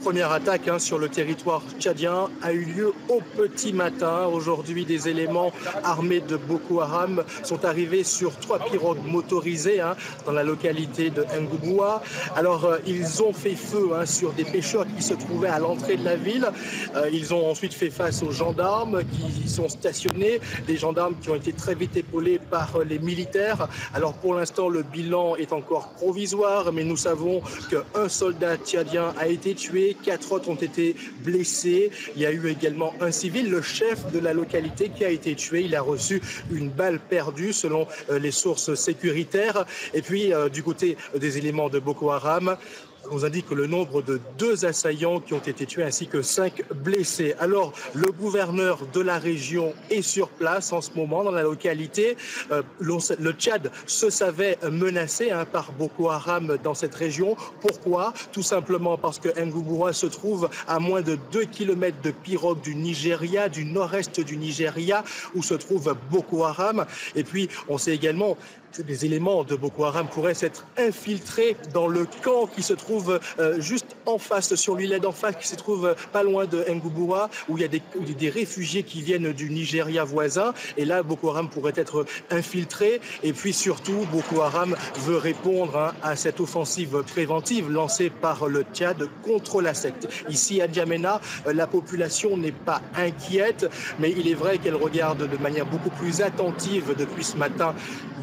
Première attaque sur le territoire tchadien a eu lieu au petit matin. Aujourd'hui, des éléments armés de Boko Haram sont arrivés sur 3 pirogues motorisées dans la localité de Ngouboua. Alors, ils ont fait feu sur des pêcheurs qui se trouvaient à l'entrée de la ville. Ils ont ensuite fait face aux gendarmes qui y sont stationnés, des gendarmes qui ont été très vite épaulés par les militaires. Alors, pour l'instant, le bilan est encore provisoire, mais nous savons qu'un soldat tchadien a été tué. 4 autres ont été blessés. Il y a eu également un civil, le chef de la localité, qui a été tué. Il a reçu une balle perdue selon les sources sécuritaires. Et puis, du côté des éléments de Boko Haram, on nous indique que le nombre de 2 assaillants qui ont été tués ainsi que 5 blessés. Alors, le gouverneur de la région est sur place en ce moment dans la localité. Le Tchad se savait menacé par Boko Haram dans cette région. Pourquoi? Tout simplement parce que Ngouboua se trouve à moins de 2 km de pirogue du Nigeria, du nord-est du Nigeria, où se trouve Boko Haram. Et puis, on sait également que des éléments de Boko Haram pourraient s'être infiltrés dans le camp qui se trouve juste en face, sur l'île d'en face, qui se trouve pas loin de Ngouboua, où il y a des réfugiés qui viennent du Nigeria voisin. Et là, Boko Haram pourrait être infiltré. Et puis surtout, Boko Haram veut répondre à cette offensive préventive lancée par le Tchad contre la secte. Ici, à N'Djamena, la population n'est pas inquiète, mais il est vrai qu'elle regarde de manière beaucoup plus attentive depuis ce matin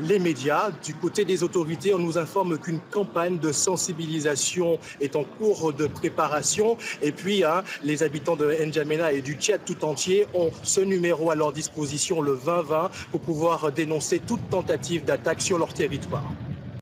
les médias. Du côté des autorités, on nous informe qu'une campagne de sensibilisation est en cours de préparation. Et puis, les habitants de N'Djamena et du Tchad tout entier ont ce numéro à leur disposition, le 2020, pour pouvoir dénoncer toute tentative d'attaque sur leur territoire.